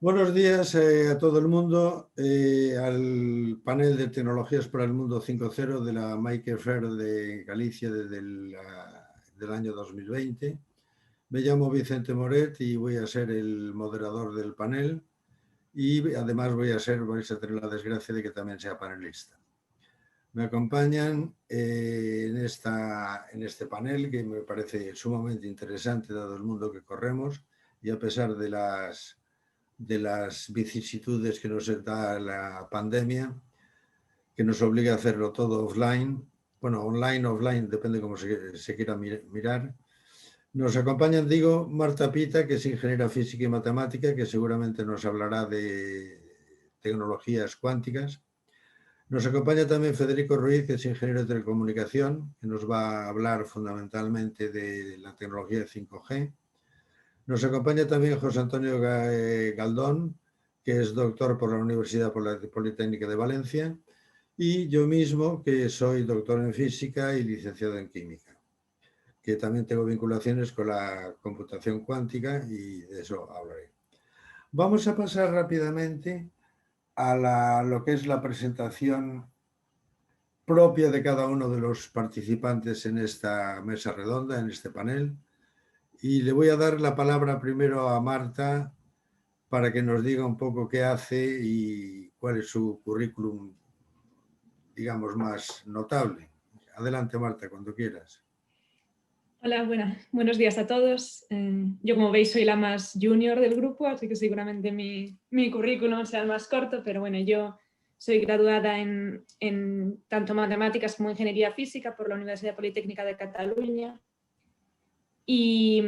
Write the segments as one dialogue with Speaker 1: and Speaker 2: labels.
Speaker 1: Buenos días a todo el mundo, al panel de Tecnologías para el Mundo 5.0 de la Maker Faire de Galicia desde del año 2020. Me llamo Vicente Moret y voy a ser el moderador del panel y además vais a tener la desgracia de que también sea panelista. Me acompañan en este panel, que me parece sumamente interesante dado el mundo que corremos y a pesar de las vicisitudes que nos da la pandemia, que nos obliga a hacerlo todo offline, bueno, online, offline, depende cómo se quiera mirar. Nos acompañan, digo, Marta Pita, que es ingeniera física y matemática, que seguramente nos hablará de tecnologías cuánticas. Nos acompaña también Federico Ruiz, que es ingeniero de telecomunicación, que nos va a hablar fundamentalmente de la tecnología de 5G. Nos acompaña también José Antonio Galdón, que es doctor por la Universidad Politécnica de Valencia, y yo mismo, que soy doctor en física y licenciado en química, que también tengo vinculaciones con la computación cuántica y de eso hablaré. Vamos a pasar rápidamente a lo que es la presentación propia de cada uno de los participantes en esta mesa redonda, en este panel. Y le voy a dar la palabra primero a Marta para que nos diga un poco qué hace y cuál es su currículum, digamos, más notable. Adelante, Marta, cuando quieras.
Speaker 2: Hola, buenos días a todos. Yo, como veis, soy la más junior del grupo, así que seguramente mi currículum sea el más corto, pero bueno, yo soy graduada en tanto matemáticas como ingeniería física por la Universidad Politécnica de Cataluña y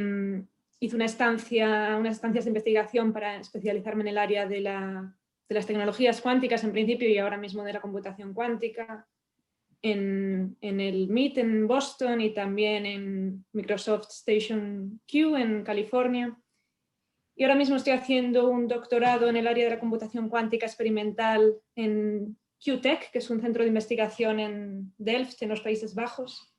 Speaker 2: hice unas estancias de investigación para especializarme en el área de las tecnologías cuánticas en principio y ahora mismo de la computación cuántica. En el MIT en Boston y también en Microsoft Station Q en California. Y ahora mismo estoy haciendo un doctorado en el área de la computación cuántica experimental en QTech, que es un centro de investigación en Delft, en los Países Bajos,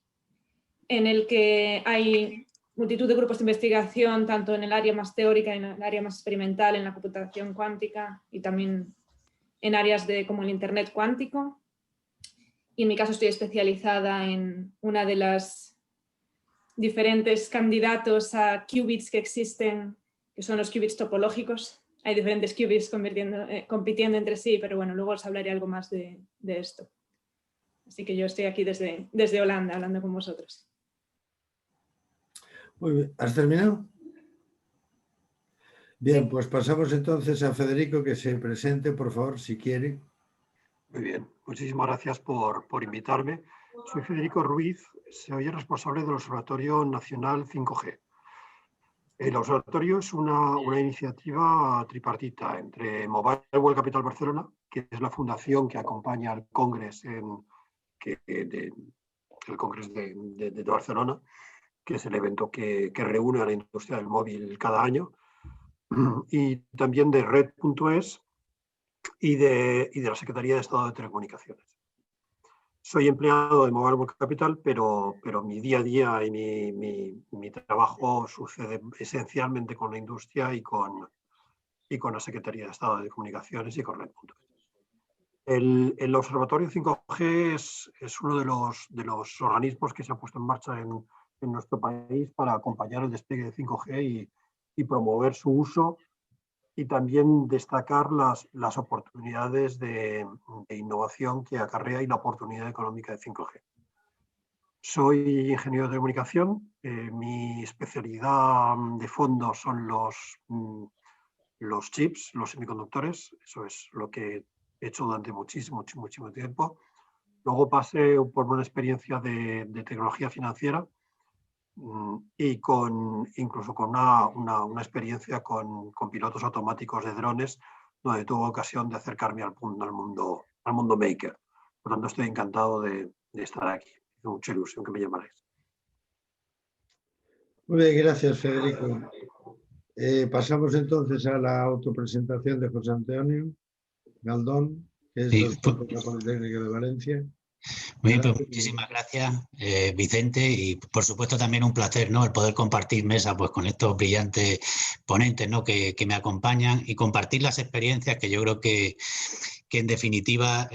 Speaker 2: en el que hay multitud de grupos de investigación, tanto en el área más teórica, en el área más experimental, en la computación cuántica y también en áreas como el Internet cuántico. Y en mi caso estoy especializada en una de las diferentes candidatos a qubits que existen, que son los qubits topológicos. Hay diferentes qubits compitiendo entre sí, pero bueno, luego os hablaré algo más de esto. Así que yo estoy aquí desde Holanda, hablando con vosotros.
Speaker 1: Muy bien, ¿has terminado? Bien,
Speaker 2: Sí.
Speaker 1: pues pasamos entonces a Federico, que se presente, por favor, si quiere.
Speaker 3: Muy bien, muchísimas gracias por invitarme. Soy Federico Ruiz, soy el responsable del Observatorio Nacional 5G. El observatorio es una iniciativa tripartita entre Mobile World Capital Barcelona, que es la fundación que acompaña al Congress el Congress de Barcelona, que es el evento que reúne a la industria del móvil cada año, y también de Red.es y de la Secretaría de Estado de Telecomunicaciones. Soy empleado de Mobile World Capital, pero mi día a día y mi trabajo sucede esencialmente con la industria y con la Secretaría de Estado de Comunicaciones y con Red.es. El Observatorio 5G es uno de los organismos que se ha puesto en marcha en nuestro país para acompañar el despliegue de 5G y promover su uso y también destacar las oportunidades de innovación que acarrea y la oportunidad económica de 5G. Soy ingeniero de comunicación, mi especialidad de fondo son los chips, los semiconductores, eso es lo que he hecho durante muchísimo tiempo. Luego pasé por una experiencia de tecnología financiera y incluso con una experiencia con pilotos automáticos de drones, donde tuve ocasión de acercarme al mundo maker. Por lo tanto, estoy encantado de estar aquí. Es mucha ilusión que me llamaréis.
Speaker 1: Muy bien, gracias, Federico. Pasamos entonces a la autopresentación de José Antonio Galdón, que es doctor por la Politécnica de Valencia.
Speaker 4: Muy bien, pues muchísimas gracias, Vicente, y por supuesto también un placer, ¿no?, el poder compartir mesa pues con estos brillantes ponentes, ¿no?, que me acompañan, y compartir las experiencias que yo creo que en definitiva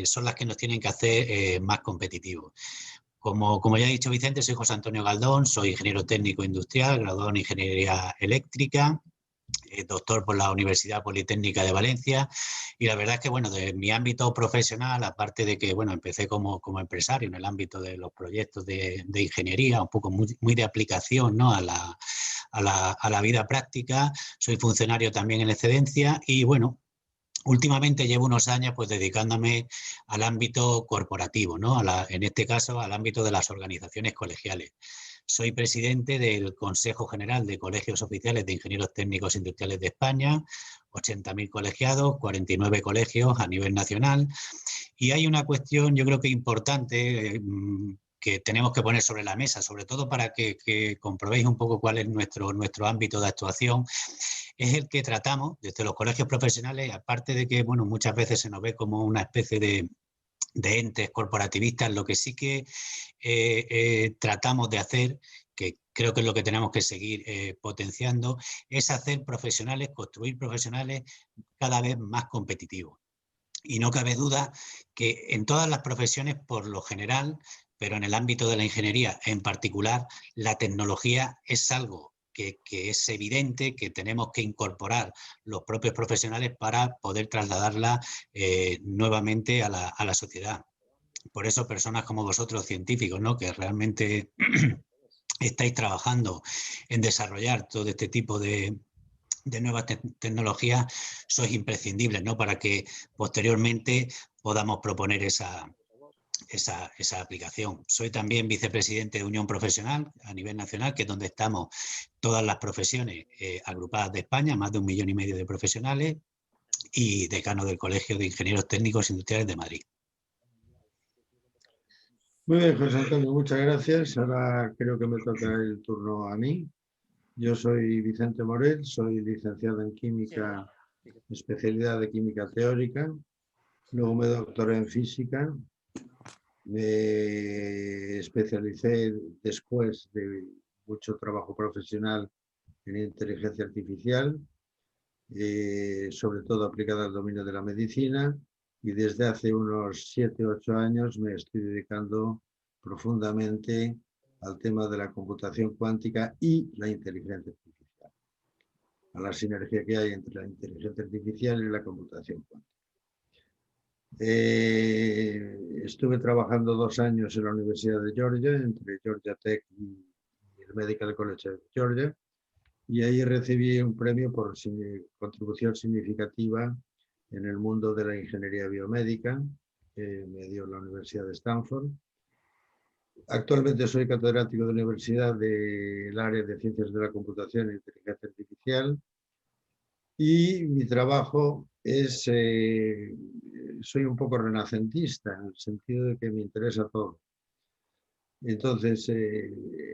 Speaker 4: son las que nos tienen que hacer más competitivos. Como ya ha dicho Vicente, soy José Antonio Galdón, soy ingeniero técnico industrial, graduado en Ingeniería Eléctrica, doctor por la Universidad Politécnica de Valencia, y la verdad es que, bueno, de mi ámbito profesional, aparte de que, bueno, empecé como empresario en el ámbito de los proyectos de ingeniería, un poco muy de aplicación, ¿no?, a la vida práctica, soy funcionario también en excedencia y, bueno, últimamente llevo unos años pues dedicándome al ámbito corporativo, ¿no?, en este caso al ámbito de las organizaciones colegiales. Soy presidente del Consejo General de Colegios Oficiales de Ingenieros Técnicos Industriales de España, 80.000 colegiados, 49 colegios a nivel nacional. Y hay una cuestión, yo creo que importante, que tenemos que poner sobre la mesa, sobre todo para que comprobéis un poco cuál es nuestro ámbito de actuación, es el que tratamos desde los colegios profesionales, aparte de que, bueno, muchas veces se nos ve como una especie de entes corporativistas. Lo que sí que tratamos de hacer, que creo que es lo que tenemos que seguir potenciando, es hacer profesionales, construir profesionales cada vez más competitivos. Y no cabe duda que en todas las profesiones, por lo general, pero en el ámbito de la ingeniería en particular, la tecnología es algo que es evidente que tenemos que incorporar los propios profesionales para poder trasladarla nuevamente a la sociedad. Por eso personas como vosotros, científicos, ¿no?, que realmente estáis trabajando en desarrollar todo este tipo de nuevas tecnologías, sois imprescindibles, ¿no?, para que posteriormente podamos proponer esa aplicación. Soy también vicepresidente de Unión Profesional a nivel nacional, que es donde estamos todas las profesiones agrupadas de España, más de 1,5 millones de profesionales, y decano del Colegio de Ingenieros Técnicos Industriales de Madrid.
Speaker 1: Muy bien, José Antonio, muchas gracias. Ahora creo que me toca el turno a mí. Yo soy Vicente Morel, soy licenciado en Química, especialidad de Química Teórica. Luego me doctoré en Física. Me especialicé después de mucho trabajo profesional en inteligencia artificial, sobre todo aplicada al dominio de la medicina, y desde hace unos 7 u 8 años me estoy dedicando profundamente al tema de la computación cuántica y la inteligencia artificial, a la sinergia que hay entre la inteligencia artificial y la computación cuántica. Estuve trabajando 2 años en la Universidad de Georgia, entre Georgia Tech y el Medical College de Georgia, y ahí recibí un premio por contribución significativa en el mundo de la ingeniería biomédica, que me dio la Universidad de Stanford. Actualmente soy catedrático de la universidad del área de Ciencias de la Computación e Inteligencia Artificial, y mi trabajo es, soy un poco renacentista, en el sentido de que me interesa todo. Entonces,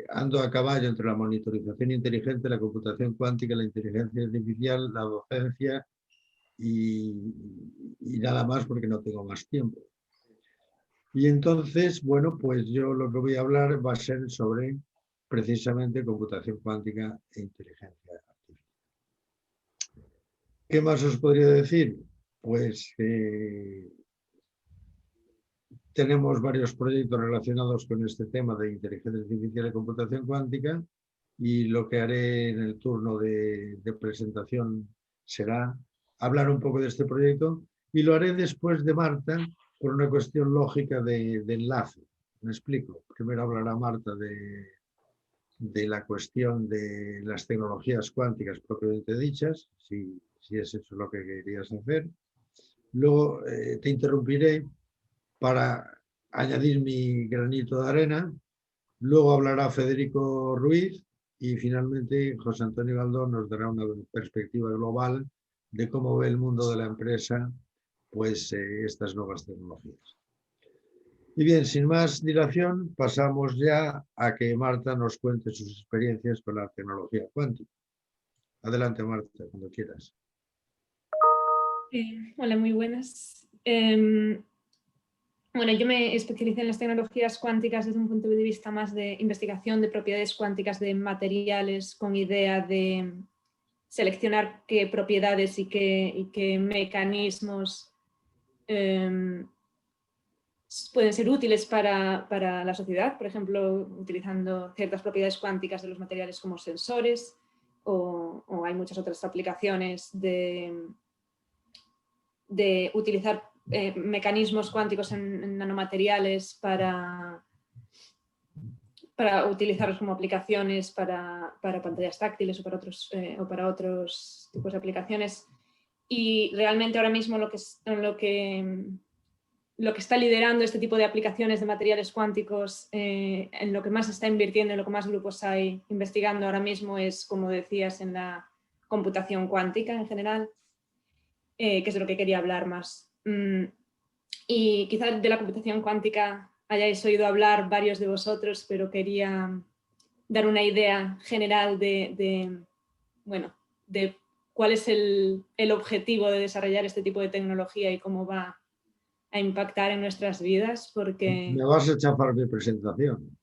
Speaker 1: ando a caballo entre la monitorización inteligente, la computación cuántica, la inteligencia artificial, la docencia y nada más, porque no tengo más tiempo. Y entonces, bueno, pues yo lo que voy a hablar va a ser sobre precisamente computación cuántica e inteligencia artificial. ¿Qué más os podría decir? Pues tenemos varios proyectos relacionados con este tema de inteligencia artificial y computación cuántica, y lo que haré en el turno de presentación será hablar un poco de este proyecto, y lo haré después de Marta por una cuestión lógica de enlace. Me explico. Primero hablará Marta de la cuestión de las tecnologías cuánticas propiamente dichas, si es eso lo que querías hacer. Luego te interrumpiré para añadir mi granito de arena. Luego hablará Federico Ruiz y finalmente José Antonio Galdón nos dará una perspectiva global de cómo ve el mundo de la empresa pues estas nuevas tecnologías. Y bien, sin más dilación, pasamos ya a que Marta nos cuente sus experiencias con la tecnología cuántica. Adelante, Marta, cuando quieras.
Speaker 2: Hola, muy buenas. Bueno, yo me especialicé en las tecnologías cuánticas desde un punto de vista más de investigación de propiedades cuánticas de materiales, con idea de seleccionar qué propiedades y qué mecanismos pueden ser útiles para la sociedad, por ejemplo, utilizando ciertas propiedades cuánticas de los materiales como sensores, o hay muchas otras aplicaciones de utilizar mecanismos cuánticos en nanomateriales para utilizarlos como aplicaciones para pantallas táctiles o para otros tipos de aplicaciones. Y realmente ahora mismo lo que está liderando este tipo de aplicaciones de materiales cuánticos, en lo que más se está invirtiendo, en lo que más grupos hay investigando ahora mismo es, como decías, en la computación cuántica en general, que es de lo que quería hablar más. Y quizás de la computación cuántica hayáis oído hablar varios de vosotros, pero quería dar una idea general de cuál es el objetivo de desarrollar este tipo de tecnología y cómo va a impactar en nuestras vidas, porque...
Speaker 1: Me vas a chafar mi presentación.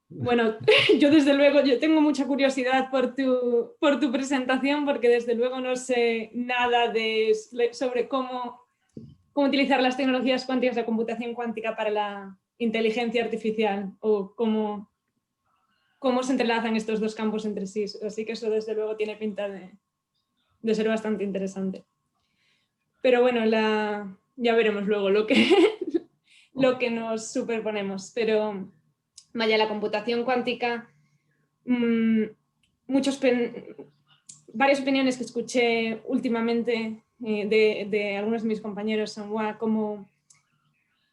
Speaker 2: Bueno, yo desde luego, yo tengo mucha curiosidad por tu presentación, porque desde luego no sé nada sobre cómo utilizar las tecnologías cuánticas, la computación cuántica para la inteligencia artificial, o cómo se entrelazan estos dos campos entre sí. Así que eso desde luego tiene pinta de ser bastante interesante. Pero bueno, ya veremos luego lo que nos superponemos. Pero vaya, la computación cuántica, varias opiniones que escuché últimamente de algunos de mis compañeros son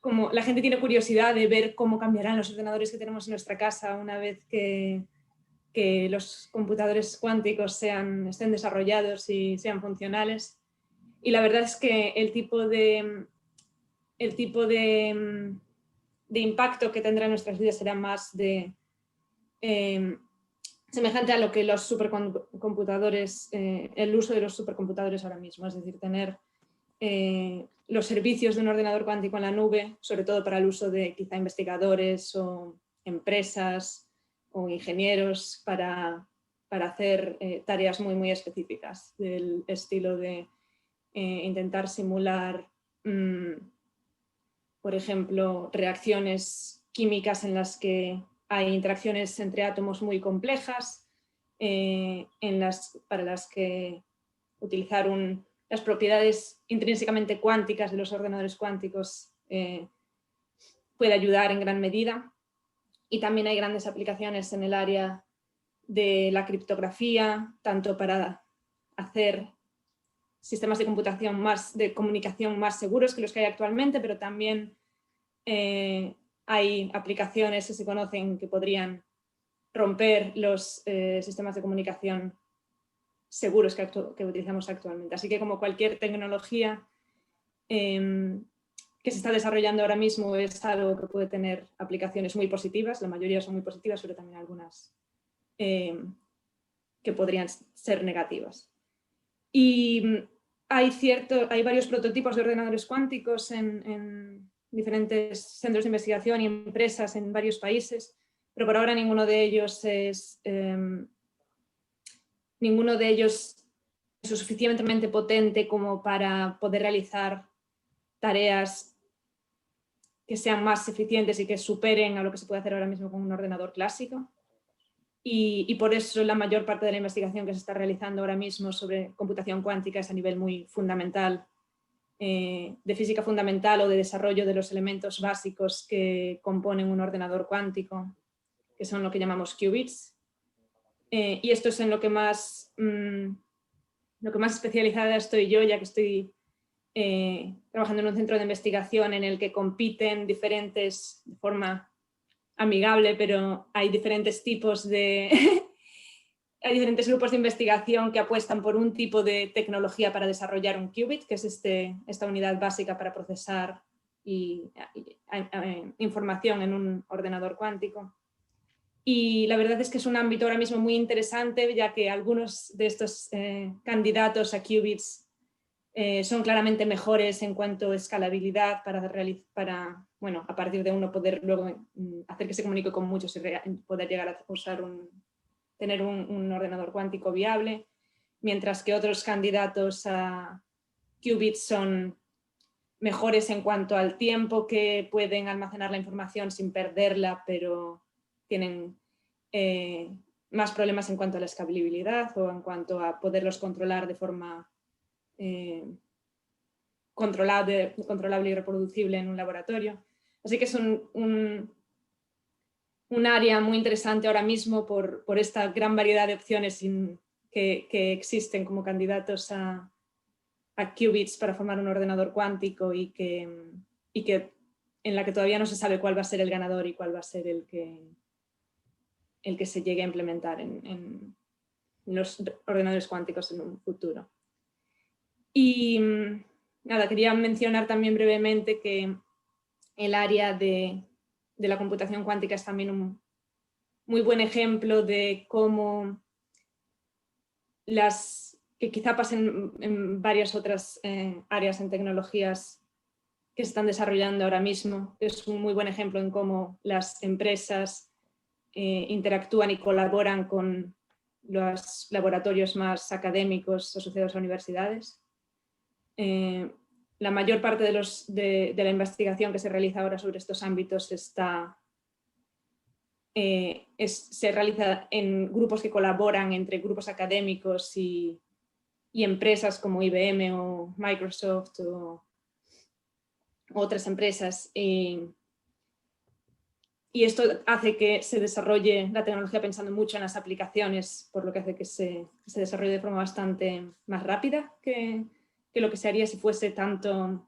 Speaker 2: como la gente tiene curiosidad de ver cómo cambiarán los ordenadores que tenemos en nuestra casa una vez que los computadores cuánticos estén desarrollados y sean funcionales. Y la verdad es que el tipo de impacto que tendrá en nuestras vidas será más semejante a lo que los supercomputadores, el uso de los supercomputadores ahora mismo, es decir, tener los servicios de un ordenador cuántico en la nube, sobre todo para el uso de quizá investigadores o empresas o ingenieros para hacer tareas muy, muy específicas, del estilo de intentar simular, por ejemplo, reacciones químicas en las que hay interacciones entre átomos muy complejas, para las que utilizar las propiedades intrínsecamente cuánticas de los ordenadores cuánticos puede ayudar en gran medida. Y también hay grandes aplicaciones en el área de la criptografía, tanto para hacer sistemas de computación de comunicación más seguros que los que hay actualmente, pero también hay aplicaciones que se conocen que podrían romper los sistemas de comunicación seguros que utilizamos actualmente. Así que, como cualquier tecnología que se está desarrollando ahora mismo, es algo que puede tener aplicaciones muy positivas, la mayoría son muy positivas, pero también algunas que podrían ser negativas. Y hay varios prototipos de ordenadores cuánticos en diferentes centros de investigación y empresas en varios países, pero por ahora ninguno de ellos es suficientemente potente como para poder realizar tareas que sean más eficientes y que superen a lo que se puede hacer ahora mismo con un ordenador clásico. Y por eso la mayor parte de la investigación que se está realizando ahora mismo sobre computación cuántica es a nivel muy fundamental, de física fundamental o de desarrollo de los elementos básicos que componen un ordenador cuántico, que son lo que llamamos qubits. Y esto es en lo que más especializada estoy yo, ya que estoy trabajando en un centro de investigación en el que compiten de forma amigable, pero hay diferentes tipos hay diferentes grupos de investigación que apuestan por un tipo de tecnología para desarrollar un qubit, que es esta unidad básica para procesar información en un ordenador cuántico. Y la verdad es que es un ámbito ahora mismo muy interesante, ya que algunos de estos candidatos a qubits son claramente mejores en cuanto a escalabilidad para bueno, a partir de uno poder luego hacer que se comunique con muchos y poder llegar a usar tener un ordenador cuántico viable, mientras que otros candidatos a qubits son mejores en cuanto al tiempo que pueden almacenar la información sin perderla, pero tienen más problemas en cuanto a la escalabilidad o en cuanto a poderlos controlar de forma controlable y reproducible en un laboratorio. Así que es un área muy interesante ahora mismo por esta gran variedad de opciones que existen como candidatos a qubits para formar un ordenador cuántico y que en la que todavía no se sabe cuál va a ser el ganador y cuál va a ser el que se llegue a implementar en los ordenadores cuánticos en un futuro. Y nada, quería mencionar también brevemente que el área de la computación cuántica es también un muy buen ejemplo de cómo que quizá pasen en varias otras áreas en tecnologías que se están desarrollando ahora mismo. Es un muy buen ejemplo en cómo las empresas interactúan y colaboran con los laboratorios más académicos asociados a universidades. La mayor parte de la investigación que se realiza ahora sobre estos ámbitos se realiza en grupos que colaboran entre grupos académicos y empresas como IBM o Microsoft o otras empresas. Y esto hace que se desarrolle la tecnología pensando mucho en las aplicaciones, por lo que hace que se desarrolle de forma bastante más rápida que lo que se haría si fuese tanto,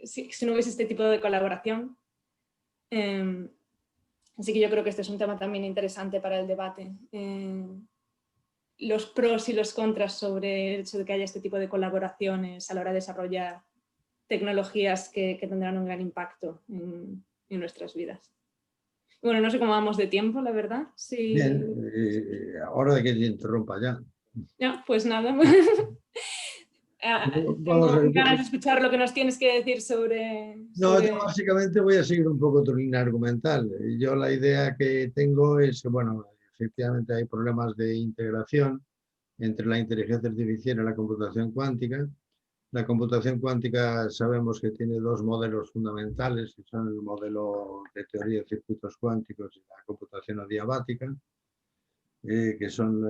Speaker 2: si no hubiese este tipo de colaboración. Así que yo creo que este es un tema también interesante para el debate. Los pros y los contras sobre el hecho de que haya este tipo de colaboraciones a la hora de desarrollar tecnologías que tendrán un gran impacto en nuestras vidas. Bueno, no sé cómo vamos de tiempo, la verdad. Sí.
Speaker 1: Bien, ahora de que te interrumpa ya.
Speaker 2: No, pues nada.
Speaker 1: Vamos a
Speaker 2: Tengo
Speaker 1: ver.
Speaker 2: ganas de escuchar lo que nos tienes que decir sobre...
Speaker 1: No, yo básicamente voy a seguir un poco tu línea argumental. Yo la idea que tengo es que, bueno, efectivamente hay problemas de integración entre la inteligencia artificial y la computación cuántica. La computación cuántica sabemos que tiene dos modelos fundamentales, que son el modelo de teoría de circuitos cuánticos y la computación adiabática, que son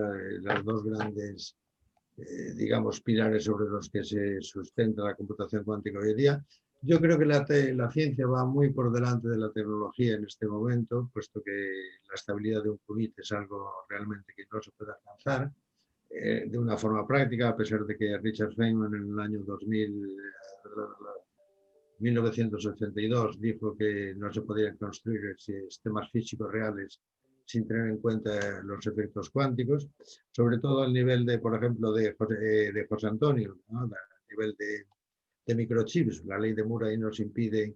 Speaker 1: las dos grandes, digamos, pilares sobre los que se sustenta la computación cuántica hoy en día. Yo creo que la ciencia va muy por delante de la tecnología en este momento, puesto que la estabilidad de un qubit es algo realmente que no se puede alcanzar de una forma práctica, a pesar de que Richard Feynman en el año 1982 dijo que no se podían construir sistemas físicos reales sin tener en cuenta los efectos cuánticos, sobre todo al nivel de, por ejemplo, de José Antonio, ¿no? A nivel de microchips. La ley de Murray nos impide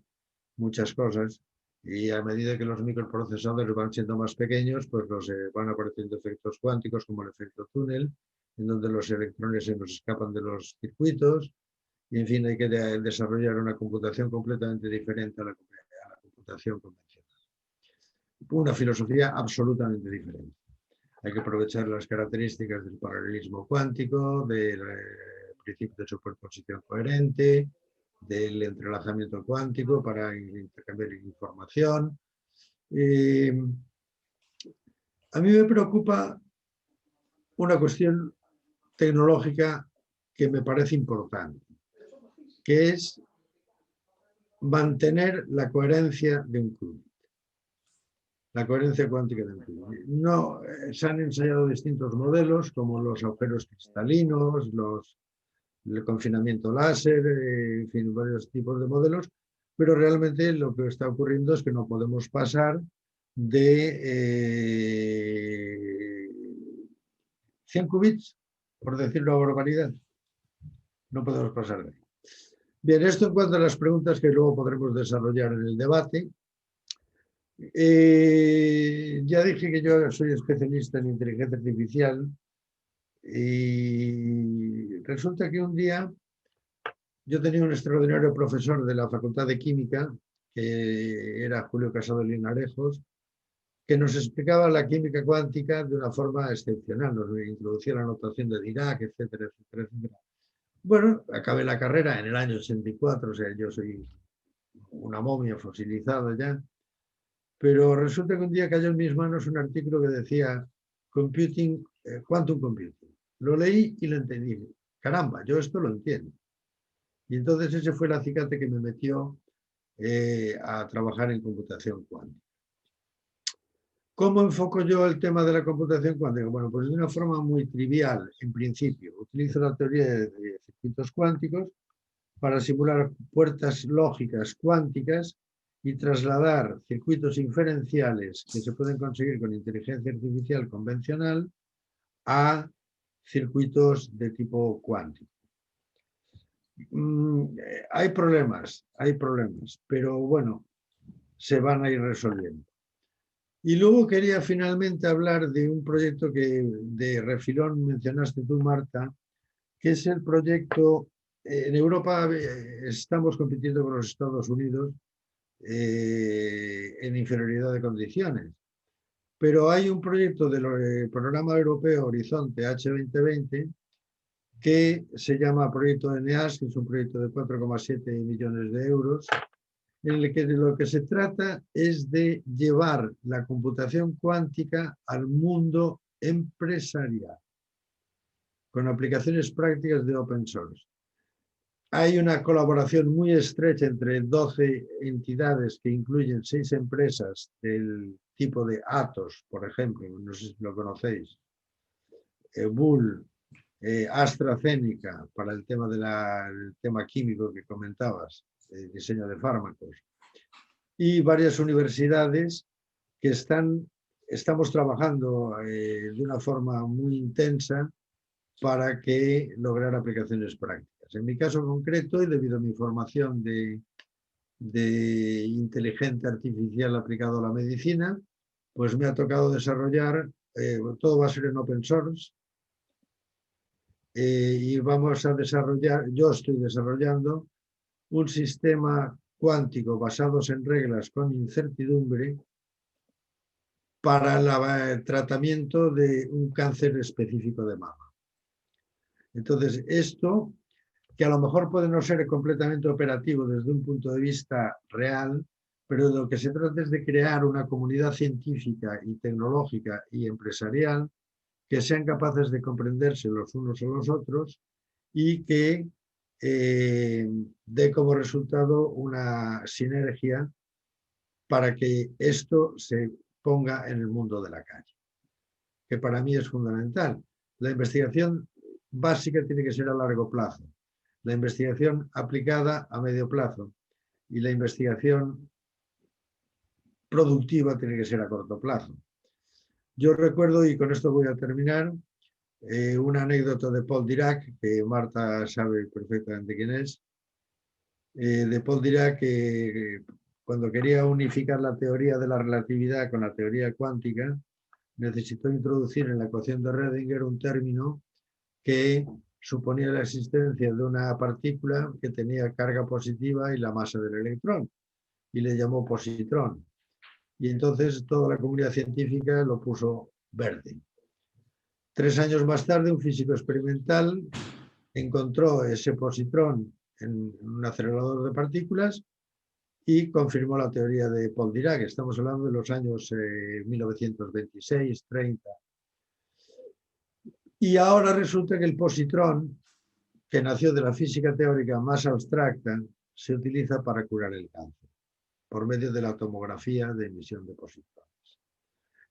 Speaker 1: muchas cosas y a medida que los microprocesadores van siendo más pequeños, pues van apareciendo efectos cuánticos como el efecto túnel, en donde los electrones se nos escapan de los circuitos y, en fin, hay que desarrollar una computación completamente diferente a la computación convencional. Una filosofía absolutamente diferente. Hay que aprovechar las características del paralelismo cuántico, del principio de superposición coherente, del entrelazamiento cuántico para intercambiar información. A mí me preocupa una cuestión tecnológica que me parece importante, que es mantener la coherencia de un qubit, la coherencia cuántica de un qubit. No, se han ensayado distintos modelos, como los agujeros cristalinos, el confinamiento láser, en fin, varios tipos de modelos, pero realmente lo que está ocurriendo es que no podemos pasar de 100 qubits, por decirlo una barbaridad. No podemos pasar de ahí. Bien, esto en cuanto a las preguntas que luego podremos desarrollar en el debate. Ya dije que yo soy especialista en inteligencia artificial y resulta que un día yo tenía un extraordinario profesor de la Facultad de Química, que era Julio Casado Linarejos, que nos explicaba la química cuántica de una forma excepcional, nos introducía la notación de Dirac, etcétera, etcétera, etcétera. Bueno, acabé la carrera en el año 84, o sea, yo soy una momia fosilizada ya, pero resulta que un día cayó en mis manos un artículo que decía Quantum Computing. Lo leí y lo entendí. Caramba, yo esto lo entiendo. Y entonces ese fue el acicate que me metió a trabajar en computación cuántica. ¿Cómo enfoco yo el tema de la computación cuántica? Bueno, pues de una forma muy trivial, en principio. Utilizo la teoría de circuitos cuánticos para simular puertas lógicas cuánticas y trasladar circuitos inferenciales que se pueden conseguir con inteligencia artificial convencional a circuitos de tipo cuántico. Hay problemas, pero bueno, se van a ir resolviendo. Y luego quería finalmente hablar de un proyecto que de refilón mencionaste tú, Marta, que es el proyecto, en Europa estamos compitiendo con los Estados Unidos en inferioridad de condiciones, pero hay un proyecto del programa europeo Horizonte H2020 que se llama Proyecto ENEAS, que es un proyecto de 4,7 millones de euros, en el que de lo que se trata es de llevar la computación cuántica al mundo empresarial, con aplicaciones prácticas de open source. Hay una colaboración muy estrecha entre 12 entidades que incluyen 6 empresas del tipo de Atos, por ejemplo, no sé si lo conocéis, Bull, AstraZeneca, para el tema, el tema químico que comentabas, el diseño de fármacos, y varias universidades que estamos trabajando de una forma muy intensa para que lograr aplicaciones prácticas. En mi caso concreto, y debido a mi formación de inteligencia artificial aplicado a la medicina, pues me ha tocado desarrollar, todo va a ser en open source, y vamos a desarrollar, yo estoy desarrollando un sistema cuántico basados en reglas con incertidumbre para el tratamiento de un cáncer específico de mama. Entonces, esto, que a lo mejor puede no ser completamente operativo desde un punto de vista real, pero de lo que se trata es de crear una comunidad científica y tecnológica y empresarial que sean capaces de comprenderse los unos a los otros y que dé como resultado una sinergia para que esto se ponga en el mundo de la calle, que para mí es fundamental. La investigación básica tiene que ser a largo plazo, la investigación aplicada a medio plazo y la investigación productiva tiene que ser a corto plazo. Yo recuerdo, y con esto voy a terminar, una anécdota de Paul Dirac, que Marta sabe perfectamente quién es, de Paul Dirac, que cuando quería unificar la teoría de la relatividad con la teoría cuántica, necesitó introducir en la ecuación de Rödinger un término que suponía la existencia de una partícula que tenía carga positiva y la masa del electrón, y le llamó positrón. Y entonces toda la comunidad científica lo puso verde. 3 años más tarde, un físico experimental encontró ese positrón en un acelerador de partículas y confirmó la teoría de Paul Dirac. Estamos hablando de los años 1926, 30. Y ahora resulta que el positrón, que nació de la física teórica más abstracta, se utiliza para curar el cáncer, por medio de la tomografía de emisión de positrones.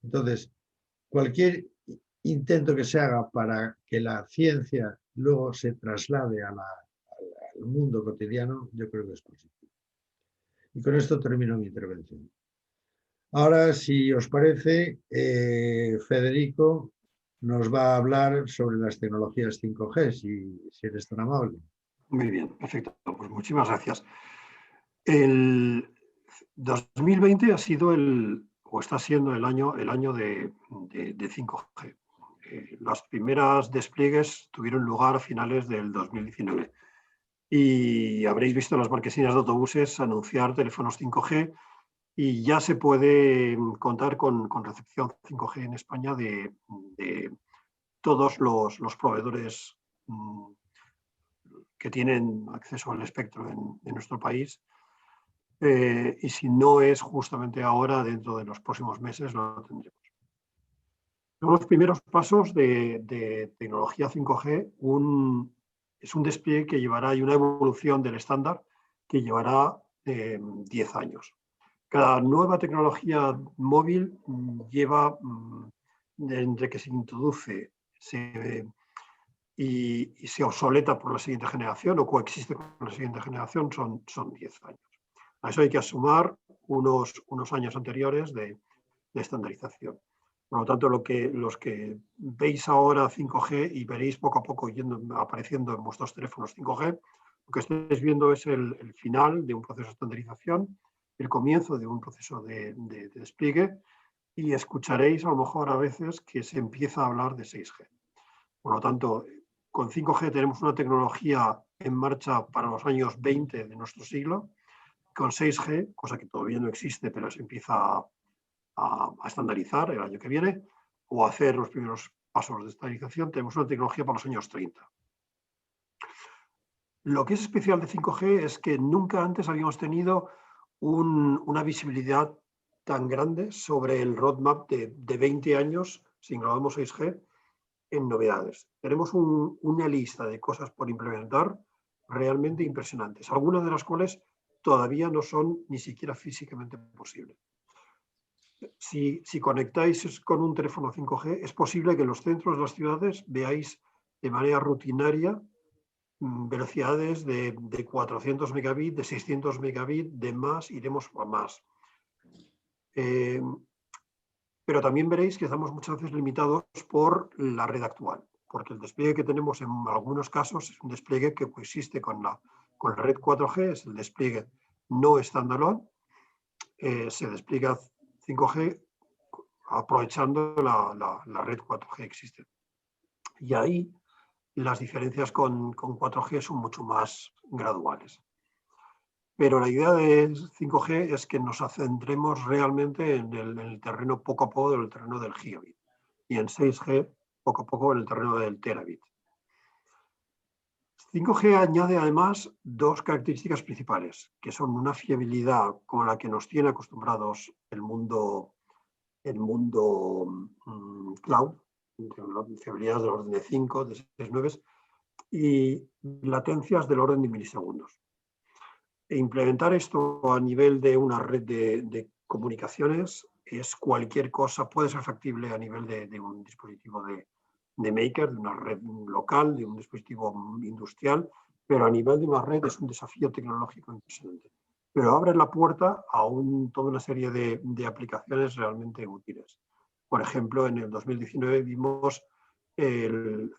Speaker 1: Entonces, cualquier intento que se haga para que la ciencia luego se traslade al mundo cotidiano, yo creo que es positivo. Y con esto termino mi intervención. Ahora, si os parece, Federico nos va a hablar sobre las tecnologías 5G, si eres tan amable.
Speaker 3: Muy bien, perfecto. Pues muchísimas gracias. El 2020 ha sido o está siendo el año de 5G. Las primeras despliegues tuvieron lugar a finales del 2019 y habréis visto las marquesinas de autobuses anunciar teléfonos 5G y ya se puede contar con recepción 5G en España de todos los proveedores que tienen acceso al espectro en nuestro país. Y si no es justamente ahora, dentro de los próximos meses lo tendremos. Son los primeros pasos de tecnología 5G. Es un despliegue que llevará y una evolución del estándar que llevará 10 años. Cada nueva tecnología móvil lleva, entre que se introduce y se obsoleta por la siguiente generación o coexiste con la siguiente generación, son 10 años. A eso hay que sumar unos años anteriores de estandarización. Por lo tanto, los que veis ahora 5G y veréis poco a poco apareciendo en vuestros teléfonos 5G, lo que estáis viendo es el final de un proceso de estandarización, el comienzo de un proceso de despliegue, y escucharéis a lo mejor a veces que se empieza a hablar de 6G. Por lo tanto, con 5G tenemos una tecnología en marcha para los años 20 de nuestro siglo. Con 6G, cosa que todavía no existe, pero se empieza a estandarizar el año que viene, o a hacer los primeros pasos de estandarización, tenemos una tecnología para los años 30. Lo que es especial de 5G es que nunca antes habíamos tenido una visibilidad tan grande sobre el roadmap de 20 años, si englobamos 6G, en novedades. Tenemos una lista de cosas por implementar realmente impresionantes, algunas de las cuales todavía no son ni siquiera físicamente posibles. Si conectáis con un teléfono 5G, es posible que en los centros de las ciudades veáis de manera rutinaria velocidades de 400 megabits, de 600 megabits, de más, iremos a más. Pero también veréis que estamos muchas veces limitados por la red actual, porque el despliegue que tenemos en algunos casos es un despliegue que coexiste con la red 4G, es el despliegue no standalone, se despliega 5G aprovechando la red 4G existente. Y ahí las diferencias con 4G son mucho más graduales. Pero la idea de 5G es que nos centremos realmente en el terreno poco a poco, en el terreno del gigabit. Y en 6G, poco a poco, en el terreno del terabit. 5G añade además dos características principales, que son una fiabilidad como la que nos tiene acostumbrados el mundo cloud, fiabilidad del orden de 5, de 6, 9, y latencias del orden de milisegundos. E implementar esto a nivel de una red de comunicaciones es cualquier cosa, puede ser factible a nivel de un dispositivo de maker, de una red local, de un dispositivo industrial, pero a nivel de una red es un desafío tecnológico impresionante. Pero abre la puerta a toda una serie de aplicaciones realmente útiles. Por ejemplo, en el 2019 vimos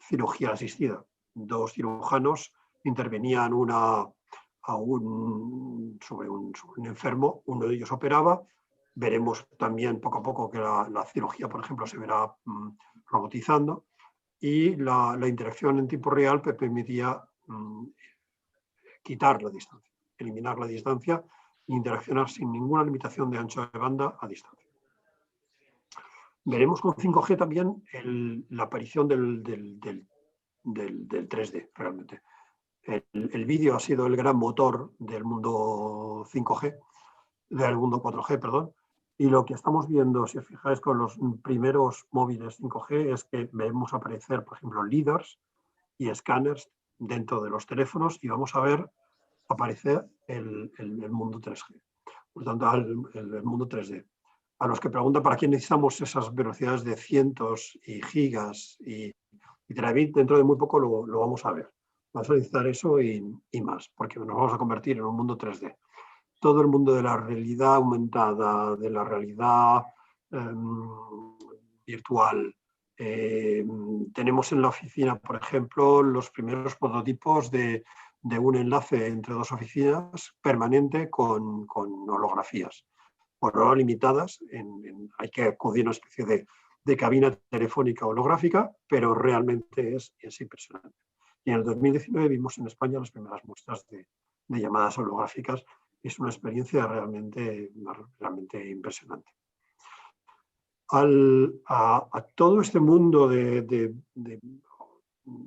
Speaker 3: cirugía asistida. 2 cirujanos intervenían sobre un enfermo, uno de ellos operaba. Veremos también poco a poco que la cirugía, por ejemplo, se verá robotizando, y la interacción en tiempo real permitía quitar la distancia, eliminar la distancia e interaccionar sin ninguna limitación de ancho de banda a distancia. Veremos con 5G también la aparición del 3D realmente. El vídeo ha sido el gran motor del mundo 5G, del mundo 4G, perdón, y lo que estamos viendo, si os fijáis con los primeros móviles 5G, es que vemos aparecer, por ejemplo, LiDARs y escáneres dentro de los teléfonos, y vamos a ver aparecer el mundo 3G, por lo tanto, el mundo 3D. A los que preguntan para qué necesitamos esas velocidades de cientos y gigas y terabit, dentro de muy poco lo vamos a ver. Vamos a necesitar eso y más, porque nos vamos a convertir en un mundo 3D. Todo el mundo de la realidad aumentada, de la realidad virtual. Tenemos en la oficina, por ejemplo, los primeros prototipos de un enlace entre dos oficinas permanente con holografías. Por ahora limitadas, hay que acudir a una especie de cabina telefónica holográfica, pero realmente es impresionante. Y en el 2019 vimos en España las primeras muestras de llamadas holográficas. Es una experiencia realmente impresionante. A todo este mundo de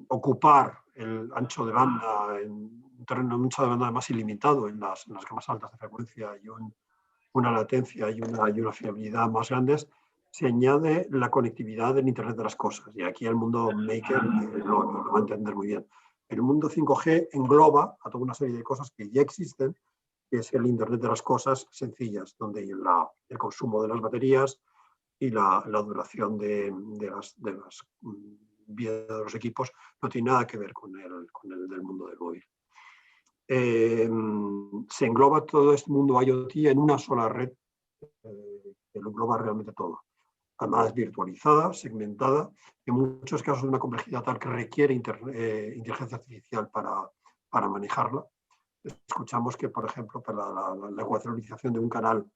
Speaker 3: ocupar el ancho de banda, en un terreno de ancho de banda más ilimitado en las gamas altas de frecuencia y una latencia y una fiabilidad más grandes, se añade la conectividad del Internet de las cosas. Y aquí el mundo maker lo va a entender muy bien. El mundo 5G engloba a toda una serie de cosas que ya existen, que es el Internet de las cosas sencillas, donde el consumo de las baterías y la duración de las vida de los equipos no tiene nada que ver con el del mundo del móvil. Se engloba todo este mundo IoT en una sola red que lo engloba realmente todo. Además virtualizada, segmentada, en muchos casos de una complejidad tal que requiere inteligencia artificial para manejarla. Escuchamos que, por ejemplo, para la ecuatorización de un canal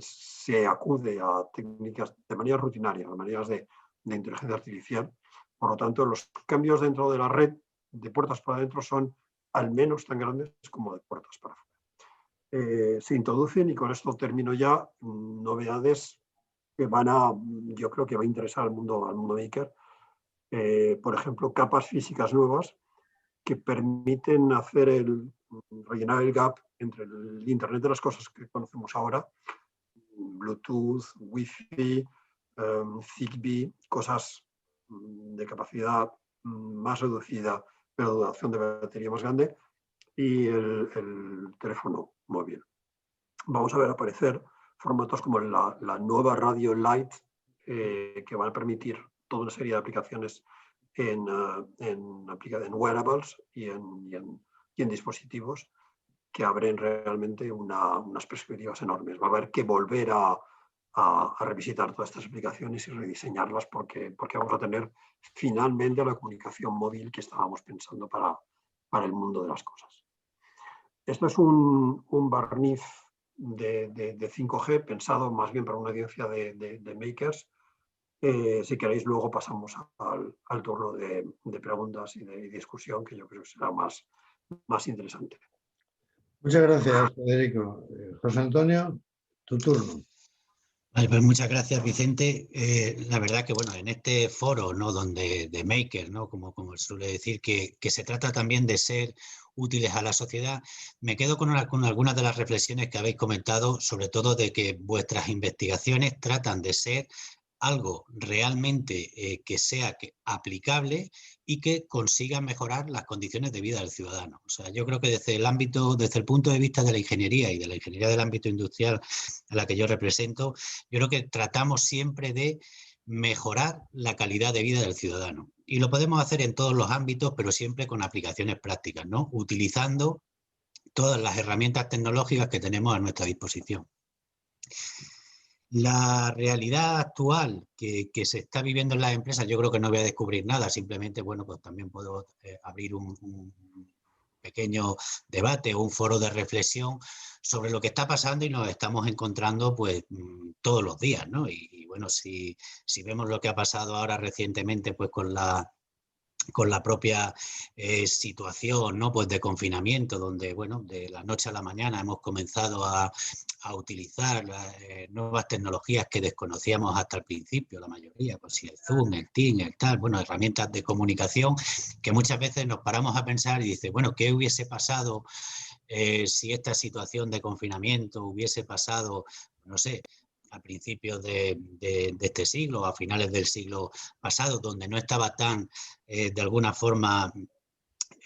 Speaker 3: se acude a técnicas de manera rutinaria, a maneras de inteligencia artificial. Por lo tanto, los cambios dentro de la red de puertas para adentro son al menos tan grandes como de puertas para afuera. Se introducen, y con esto termino ya, novedades que yo creo que va a interesar al mundo maker. Por ejemplo, capas físicas nuevas que permiten rellenar el gap entre el Internet de las cosas que conocemos ahora, Bluetooth, Wi-Fi, Zigbee, cosas de capacidad más reducida, pero de duración de batería más grande, y el teléfono móvil. Vamos a ver aparecer formatos como la nueva radio Lite, que van a permitir toda una serie de aplicaciones en wearables y en dispositivos, que abren realmente unas perspectivas enormes. Va a haber que volver a revisitar todas estas aplicaciones y rediseñarlas porque vamos a tener finalmente la comunicación móvil que estábamos pensando para el mundo de las cosas. Esto es un barniz de 5G pensado más bien para una audiencia de makers. Si queréis, luego pasamos al turno de preguntas y de discusión, que yo creo que será más interesante.
Speaker 1: Muchas gracias, Federico. José Antonio, tu turno.
Speaker 4: Vale, pues muchas gracias, Vicente. La verdad que, bueno, en este foro, ¿no?, de maker, ¿no?, como suele decir, que se trata también de ser útiles a la sociedad, me quedo con algunas de las reflexiones que habéis comentado, sobre todo de que vuestras investigaciones tratan de ser algo realmente que sea aplicable y que consiga mejorar las condiciones de vida del ciudadano. O sea, yo creo que desde el punto de vista de la ingeniería y de la ingeniería del ámbito industrial a la que yo represento, yo creo que tratamos siempre de mejorar la calidad de vida del ciudadano. Y lo podemos hacer en todos los ámbitos, pero siempre con aplicaciones prácticas, ¿no?, utilizando todas las herramientas tecnológicas que tenemos a nuestra disposición. La realidad actual que se está viviendo en las empresas, yo creo que no voy a descubrir nada, simplemente, bueno, pues también puedo abrir un pequeño debate o un foro de reflexión sobre lo que está pasando y nos estamos encontrando pues todos los días, ¿no? Y bueno, si vemos lo que ha pasado ahora recientemente pues con la propia situación, ¿no?, pues de confinamiento, donde, bueno, de la noche a la mañana hemos comenzado a utilizar nuevas tecnologías que desconocíamos hasta el principio, la mayoría, pues si el Zoom, el Teams, el tal, bueno, herramientas de comunicación que muchas veces nos paramos a pensar y dice, bueno, ¿qué hubiese pasado si esta situación de confinamiento hubiese pasado, no sé, a principios de este siglo, a finales del siglo pasado, donde no estaba tan, de alguna forma,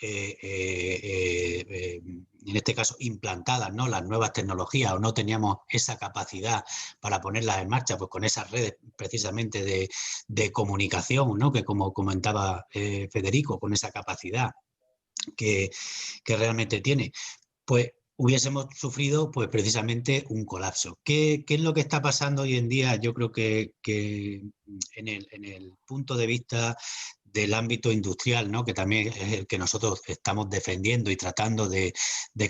Speaker 4: en este caso, implantadas, ¿no?, las nuevas tecnologías, o no teníamos esa capacidad para ponerlas en marcha, pues con esas redes precisamente de comunicación, ¿no?, que como comentaba Federico, con esa capacidad que realmente tiene. Pues hubiésemos sufrido pues precisamente un colapso. ¿Qué es lo que está pasando hoy en día? Yo creo que en el punto de vista del ámbito industrial, ¿no? Que también es el que nosotros estamos defendiendo y tratando de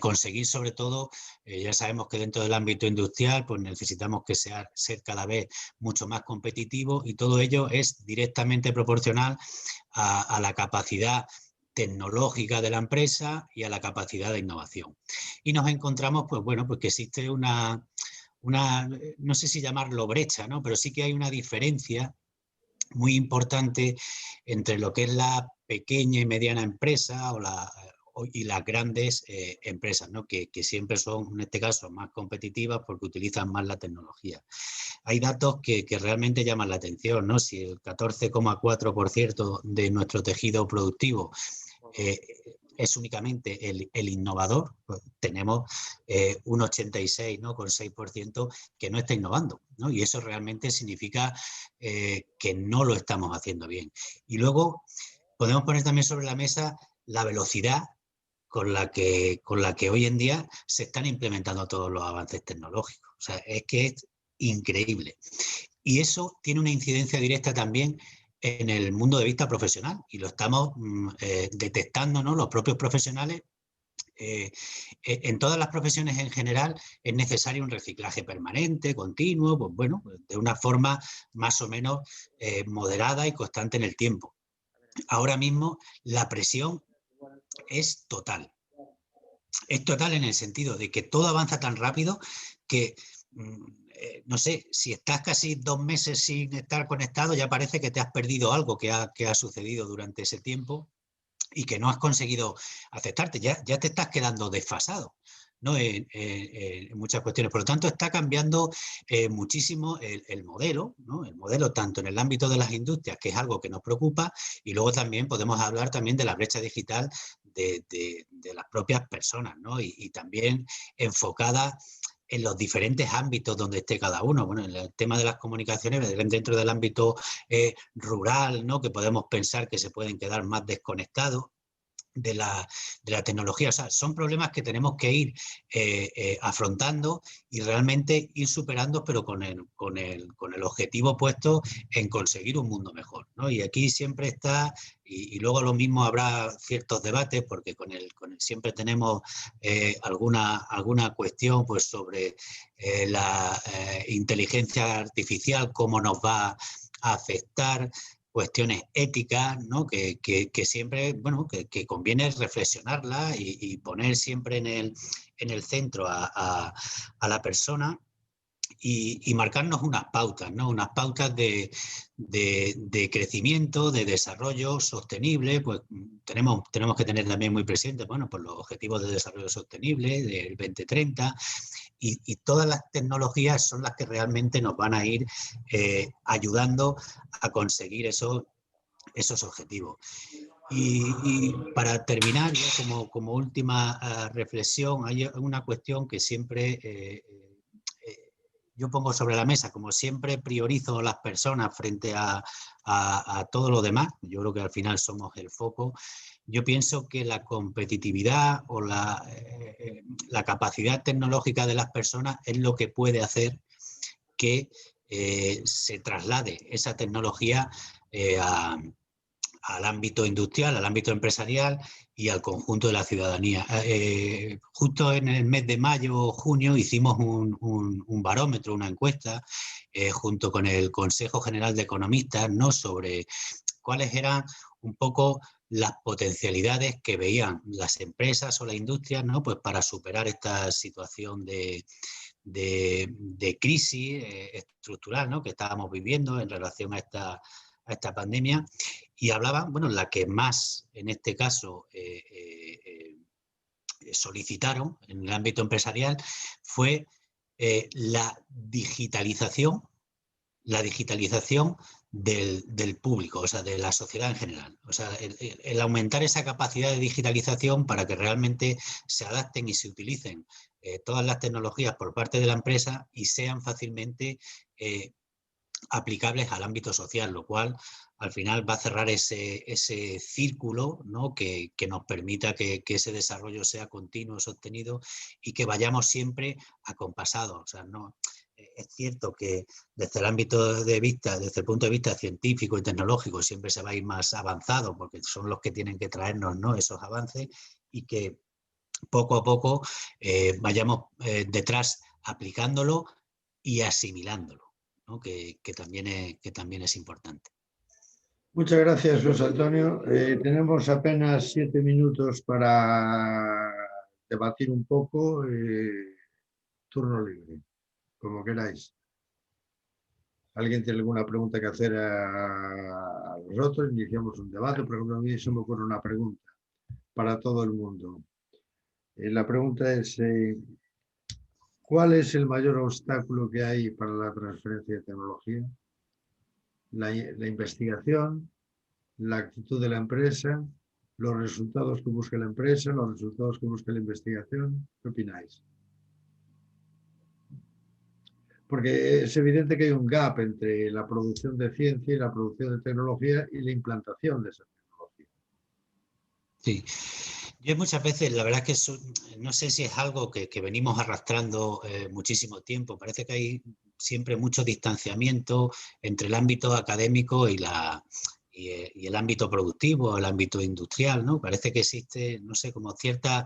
Speaker 4: conseguir, sobre todo, ya sabemos que dentro del ámbito industrial pues necesitamos que ser cada vez mucho más competitivo, y todo ello es directamente proporcional a la capacidad tecnológica de la empresa y a la capacidad de innovación. Y nos encontramos, pues bueno, pues que existe una no sé si llamarlo brecha, ¿no? Pero sí que hay una diferencia muy importante entre lo que es la pequeña y mediana empresa y las grandes empresas, ¿no? Que siempre son, en este caso, más competitivas porque utilizan más la tecnología. Hay datos que realmente llaman la atención, ¿no? Si el 14,4% de nuestro tejido productivo es únicamente el innovador, pues tenemos un 86%, ¿no? Con 6% que no está innovando, ¿no? Y eso realmente significa que no lo estamos haciendo bien. Y luego podemos poner también sobre la mesa la velocidad con la que hoy en día se están implementando todos los avances tecnológicos. O sea, es que es increíble. Y eso tiene una incidencia directa también en el mundo de vista profesional, y lo estamos detectando, ¿no? Los propios profesionales. En todas las profesiones en general es necesario un reciclaje permanente, continuo, pues bueno, de una forma más o menos moderada y constante en el tiempo. Ahora mismo la presión es total. Es total en el sentido de que todo avanza tan rápido que no sé, si estás casi 2 meses sin estar conectado, ya parece que te has perdido algo que ha sucedido durante ese tiempo y que no has conseguido aceptarte. Ya te estás quedando desfasado, ¿no? En muchas cuestiones. Por lo tanto, está cambiando muchísimo el modelo, ¿no? El modelo tanto en el ámbito de las industrias, que es algo que nos preocupa, y luego también podemos hablar también de la brecha digital de las propias personas, ¿no? Y también enfocada en los diferentes ámbitos donde esté cada uno. Bueno, en el tema de las comunicaciones, dentro del ámbito rural, ¿no? Que podemos pensar que se pueden quedar más desconectados de la tecnología. O sea, son problemas que tenemos que ir afrontando y realmente ir superando, pero con el objetivo puesto en conseguir un mundo mejor, ¿no? Y aquí siempre está, y luego lo mismo habrá ciertos debates, porque con el siempre tenemos alguna cuestión pues sobre la inteligencia artificial, cómo nos va a afectar, cuestiones éticas, ¿no? que siempre, bueno, que conviene reflexionarla y poner siempre en el centro a la persona y marcarnos unas pautas, ¿no? Unas pautas de crecimiento, de desarrollo sostenible. Pues tenemos que tener también muy presente, bueno, pues los objetivos de desarrollo sostenible del 2030, y todas las tecnologías son las que realmente nos van a ir ayudando a conseguir esos objetivos. Y para terminar, ya como última reflexión, hay una cuestión que siempre yo pongo sobre la mesa. Como siempre priorizo a las personas frente a todo lo demás, yo creo que al final somos el foco. Yo pienso que la competitividad o la capacidad tecnológica de las personas es lo que puede hacer que se traslade esa tecnología al ámbito industrial, al ámbito empresarial y al conjunto de la ciudadanía. Justo en el mes de mayo o junio hicimos un barómetro, una encuesta, junto con el Consejo General de Economistas, ¿no? Sobre cuáles eran un poco las potencialidades que veían las empresas o la industria, ¿no? Pues para superar esta situación de crisis estructural, ¿no? Que estábamos viviendo en relación a esta pandemia. Y hablaban, bueno, la que más en este caso solicitaron en el ámbito empresarial fue la digitalización del público, o sea, de la sociedad en general. O sea, el aumentar esa capacidad de digitalización para que realmente se adapten y se utilicen todas las tecnologías por parte de la empresa y sean fácilmente aplicables al ámbito social, lo cual al final va a cerrar ese círculo, ¿no? que nos permita que ese desarrollo sea continuo, sostenido y que vayamos siempre acompasados. O sea, no, es cierto que desde el ámbito de vista, desde el punto de vista científico y tecnológico siempre se va a ir más avanzado porque son los que tienen que traernos, ¿no? esos avances y que poco a poco vayamos detrás aplicándolo y asimilándolo, ¿no? que también es importante.
Speaker 1: Muchas gracias, José Antonio. Tenemos apenas 7 minutos para debatir un poco. Turno libre, como queráis. ¿Alguien tiene alguna pregunta que hacer a nosotros? Iniciamos un debate. Por ejemplo, a mí se me ocurre una pregunta para todo el mundo. La pregunta es, ¿cuál es el mayor obstáculo que hay para la transferencia de tecnología? La investigación, la actitud de la empresa, los resultados que busca la empresa, los resultados que busca la investigación. ¿Qué opináis? Porque es evidente que hay un gap entre la producción de ciencia y la producción de tecnología y la implantación de esa tecnología.
Speaker 4: Sí. Yo muchas veces, la verdad es que no sé si es algo que venimos arrastrando muchísimo tiempo. Parece que hay siempre mucho distanciamiento entre el ámbito académico y el ámbito productivo, el ámbito industrial, ¿no? Parece que existe, no sé, como ciertas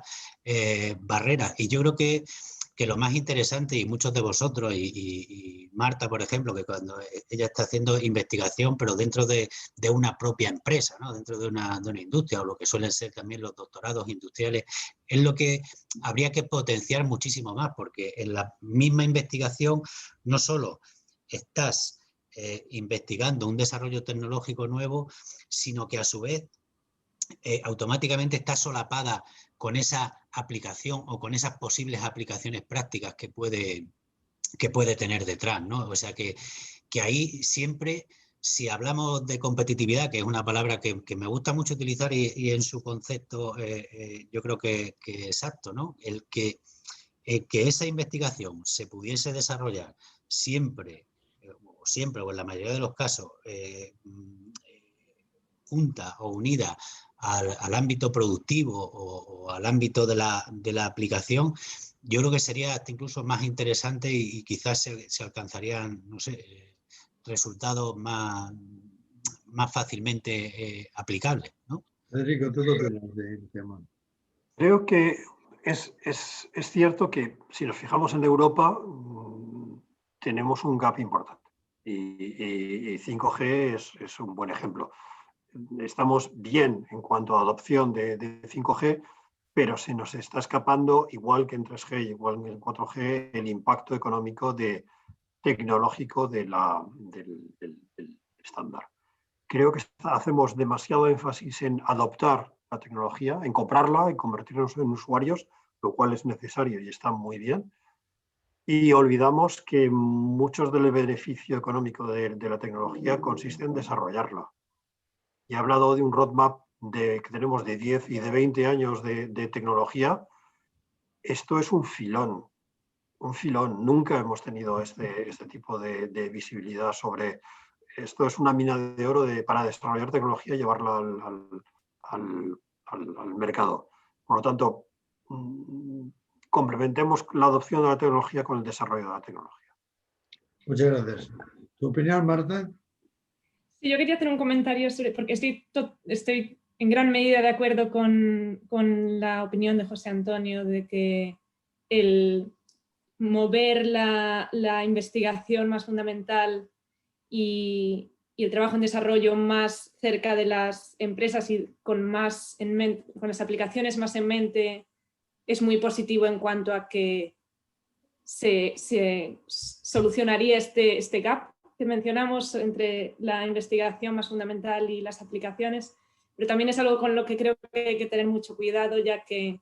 Speaker 4: barreras. Y yo creo que lo más interesante, y muchos de vosotros, y Marta, por ejemplo, que cuando ella está haciendo investigación, pero dentro de una propia empresa, ¿no? Dentro de una industria, o lo que suelen ser también los doctorados industriales, es lo que habría que potenciar muchísimo más, porque en la misma investigación no solo estás investigando un desarrollo tecnológico nuevo, sino que a su vez automáticamente está solapada con esa aplicación o con esas posibles aplicaciones prácticas que puede tener detrás, ¿no? O sea que ahí siempre, si hablamos de competitividad, que es una palabra que me gusta mucho utilizar y en su concepto yo creo que exacto, ¿no? El que esa investigación se pudiese desarrollar siempre o en la mayoría de los casos junta o unida al ámbito productivo o al ámbito de la aplicación, yo creo que sería hasta incluso más interesante y quizás se alcanzarían, no sé, resultados más fácilmente aplicables, ¿no?
Speaker 1: Federico, ¿tú qué opinas del tema?
Speaker 3: Creo que es cierto que si nos fijamos en Europa tenemos un gap importante y 5G es un buen ejemplo. Estamos bien en cuanto a adopción de 5G, pero se nos está escapando, igual que en 3G, igual que en 4G, el impacto económico tecnológico del estándar. Creo que hacemos demasiado énfasis en adoptar la tecnología, en comprarla, en convertirnos en usuarios, lo cual es necesario y está muy bien. Y olvidamos que muchos del beneficio económico de la tecnología consiste en desarrollarla. Y he hablado de un roadmap que tenemos de 10 y de 20 años de tecnología. Esto es un filón. Nunca hemos tenido este tipo de visibilidad sobre esto. Es una mina de oro para desarrollar tecnología y llevarla al mercado. Por lo tanto, complementemos la adopción de la tecnología con el desarrollo de la tecnología.
Speaker 1: Muchas gracias. ¿Tu opinión, Marta?
Speaker 2: Sí, yo quería hacer un comentario porque estoy en gran medida de acuerdo con la opinión de José Antonio de que el mover la investigación más fundamental y el trabajo en desarrollo más cerca de las empresas y con las aplicaciones más en mente es muy positivo en cuanto a que se solucionaría este gap que mencionamos entre la investigación más fundamental y las aplicaciones, pero también es algo con lo que creo que hay que tener mucho cuidado, ya que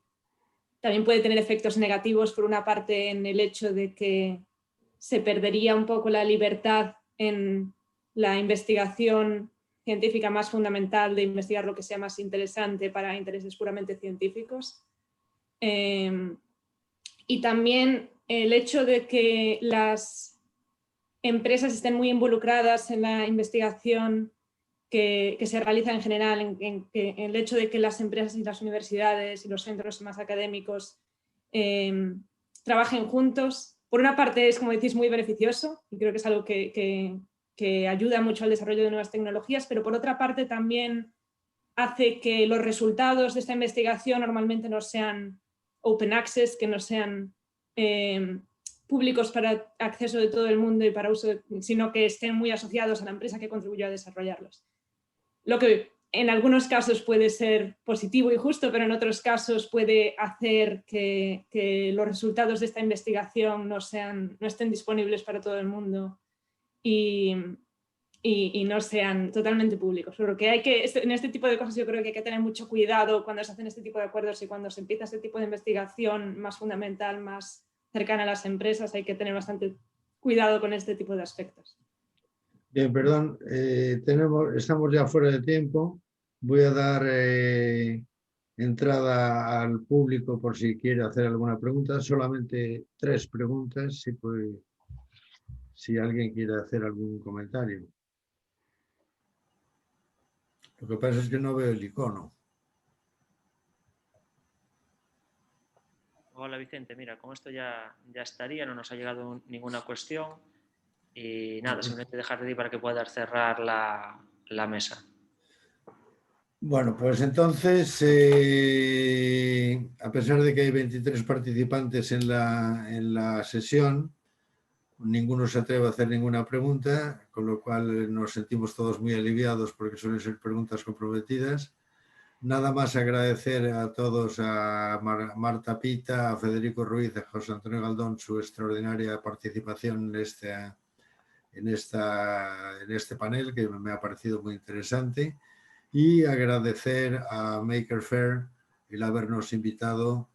Speaker 2: también puede tener efectos negativos, por una parte en el hecho de que se perdería un poco la libertad en la investigación científica más fundamental, de investigar lo que sea más interesante para intereses puramente científicos. Y también el hecho de que las empresas estén muy involucradas en la investigación que se realiza en general, en el hecho de que las empresas y las universidades y los centros más académicos trabajen juntos. Por una parte es, como decís, muy beneficioso y creo que es algo que ayuda mucho al desarrollo de nuevas tecnologías, pero por otra parte también hace que los resultados de esta investigación normalmente no sean open access, que no sean públicos para acceso de todo el mundo y para uso, sino que estén muy asociados a la empresa que contribuyó a desarrollarlos. Lo que en algunos casos puede ser positivo y justo, pero en otros casos puede hacer que los resultados de esta investigación no estén disponibles para todo el mundo y no sean totalmente públicos. Porque en este tipo de cosas yo creo que hay que tener mucho cuidado cuando se hacen este tipo de acuerdos y cuando se empieza este tipo de investigación más fundamental, más cercana a las empresas, hay que tener bastante cuidado con este tipo de aspectos.
Speaker 1: Bien, perdón, estamos ya fuera de tiempo. Voy a dar entrada al público por si quiere hacer alguna pregunta. Solamente 3 preguntas, si alguien quiere hacer algún comentario. Lo que pasa es que no veo el icono.
Speaker 5: Hola Vicente, mira, con esto ya estaría, no nos ha llegado ninguna cuestión y nada, simplemente dejar de ir para que puedas cerrar la mesa.
Speaker 1: Bueno, pues entonces, a pesar de que hay 23 participantes en la sesión, ninguno se atreve a hacer ninguna pregunta, con lo cual nos sentimos todos muy aliviados porque suelen ser preguntas comprometidas. Nada más agradecer a todos, a Marta Pita, a Federico Ruiz, a José Antonio Galdón, su extraordinaria participación en este panel, que me ha parecido muy interesante, y agradecer a Maker Faire el habernos invitado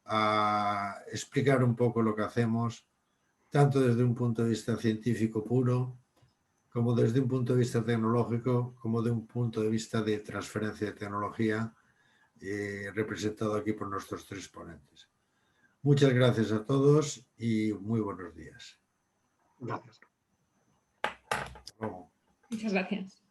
Speaker 1: a explicar un poco lo que hacemos, tanto desde un punto de vista científico puro, como desde un punto de vista tecnológico, como de un punto de vista de transferencia de tecnología, representado aquí por nuestros 3 ponentes. Muchas gracias a todos y muy buenos días.
Speaker 3: Gracias.
Speaker 2: Muchas gracias.